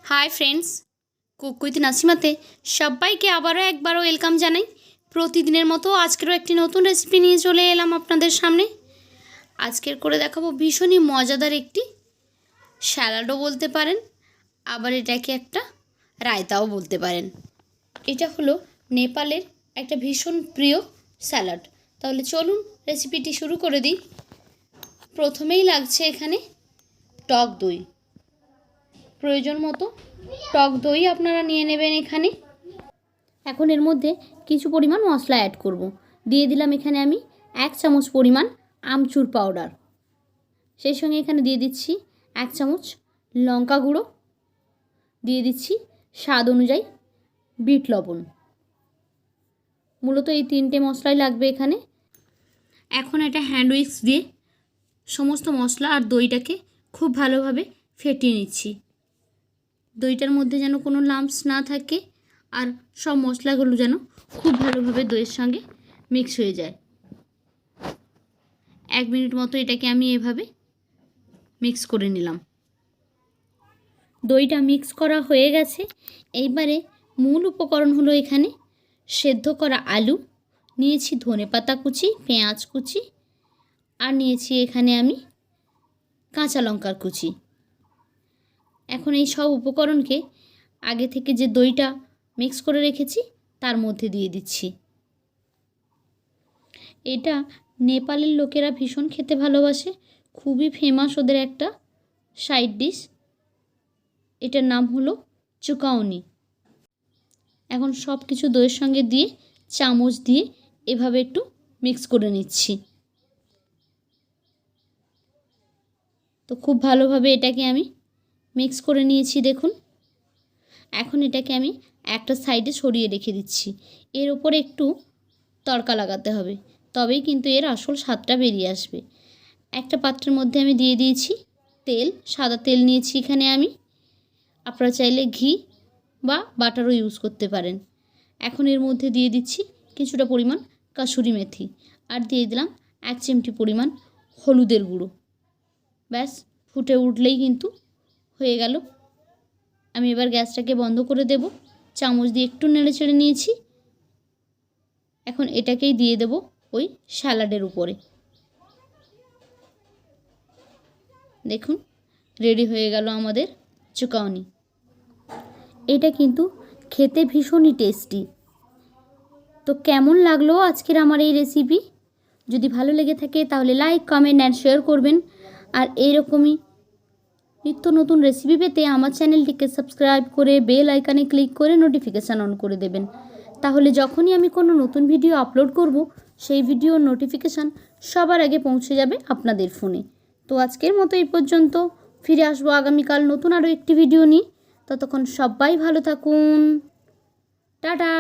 Hi friends, cook with নাসিমাতে সবাইকে আবারও একবারও ওয়েলকাম জানাই। প্রতিদিনের মতো আজকেরও একটি নতুন রেসিপি নিয়ে চলে এলাম আপনাদের সামনে। আজকের করে দেখাবো ভীষণই মজাদার একটি স্যালাডও বলতে পারেন, আবার এটাকে একটা রায়তাও বলতে পারেন। এটা হলো নেপালের একটা ভীষণ প্রিয় স্যালাড। তাহলে চলুন রেসিপিটি শুরু করে দিই। প্রথমেই লাগছে এখানে টক দই। প্রয়োজন মতো টক দই আপনারা নিয়ে নেবেন এখানে। এখন এর মধ্যে কিছু পরিমাণ মশলা অ্যাড করব। দিয়ে দিলাম এখানে আমি 1 চামচ পরিমাণ আমচুর পাউডার। সেই সঙ্গে এখানে দিয়ে দিচ্ছি 1 চামচ লঙ্কা গুঁড়ো, দিয়ে দিচ্ছি স্বাদ অনুযায়ী বিট লবণ। মূলত এই 3টে মশলাই লাগবে এখানে। এখন এটা হ্যান্ড উইক্স দিয়ে সমস্ত মশলা আর দইটাকে খুব ভালোভাবে ফেটিয়ে নিচ্ছি। দইটার মধ্যে যেন কোনো লাম্পস না থাকে আর সব মশলাগুলো যেন খুব ভালোভাবে দইয়ের সঙ্গে মিক্স হয়ে যায়। 1 মিনিট মতো এটাকে আমি এভাবে মিক্স করে নিলাম। দইটা মিক্স করা হয়ে গেছে। এইবারে মূল উপকরণ হলো এখানে সেদ্ধ করা আলু, নিয়েছি ধনেপাতা কুচি, পেঁয়াজ কুচি, আর নিয়েছি এখানে আমি কাঁচা লঙ্কার কুচি। এখন এই সব উপকরণকে আগে থেকে যে দইটা মিক্স করে রেখেছি তার মধ্যে দিয়ে দিচ্ছি। এটা নেপালের লোকেরা ভীষণ খেতে ভালোবাসে, খুবই ফেমাস ওদের একটা সাইড ডিশ। এটার নাম হলো চুকাউনি। এখন সব কিছু দইয়ের সঙ্গে দিয়ে চামচ দিয়ে এভাবে একটু মিক্স করে নিচ্ছি। তো খুব ভালোভাবে এটাকে আমি মিক্স করে নিয়েছি দেখুন। এখন এটাকে আমি একটা সাইডে সরিয়ে রেখে দিচ্ছি। এর ওপরে একটু তড়কা লাগাতে হবে, তবেই কিন্তু এর আসল স্বাদটা বেরিয়ে আসবে। একটা পাত্রের মধ্যে আমি দিয়ে দিয়েছি তেল, সাদা তেল নিয়েছি এখানে আমি। আপনারা চাইলে ঘি বা বাটারও ইউজ করতে পারেন। এখন এর মধ্যে দিয়ে দিচ্ছি কিছুটা পরিমাণ কাসুরি মেথি, আর দিয়ে দিলাম 1 চিমটি পরিমাণ হলুদের গুঁড়ো। ব্যাস ফুটে উঠলেই কিন্তু হয়ে গেল। আমি এবার গ্যাসটাকে বন্ধ করে দেব। চামচ দিয়ে একটু নেড়ে চেড়ে নিয়েছি। এখন এটাকেই দিয়ে দেব ওই স্যালাডের উপরে। দেখুন রেডি হয়ে গেল আমাদের চুকাউনি। এটা কিন্তু খেতে ভীষণই টেস্টি। তো কেমন লাগলো আজকের আমার এই রেসিপি? যদি ভালো লেগে থাকে তাহলে লাইক, কমেন্ট অ্যান্ড শেয়ার করবেন। আর এইরকমই নিত্য নতুন রেসিপি পেতে আমার চ্যানেলটিকে সাবস্ক্রাইব করে বেল আইকনে ক্লিক করে নোটিফিকেশান অন করে দেবেন। তাহলে যখনই আমি কোনো নতুন ভিডিও আপলোড করব সেই ভিডিওর নোটিফিকেশান সবার আগে পৌঁছে যাবে আপনাদের ফোনে। তো আজকের মতো এই পর্যন্ত। ফিরে আসবো আগামীকাল নতুন আরও একটি ভিডিও নিয়ে। ততক্ষণ সবাই ভালো থাকুন। টাটা।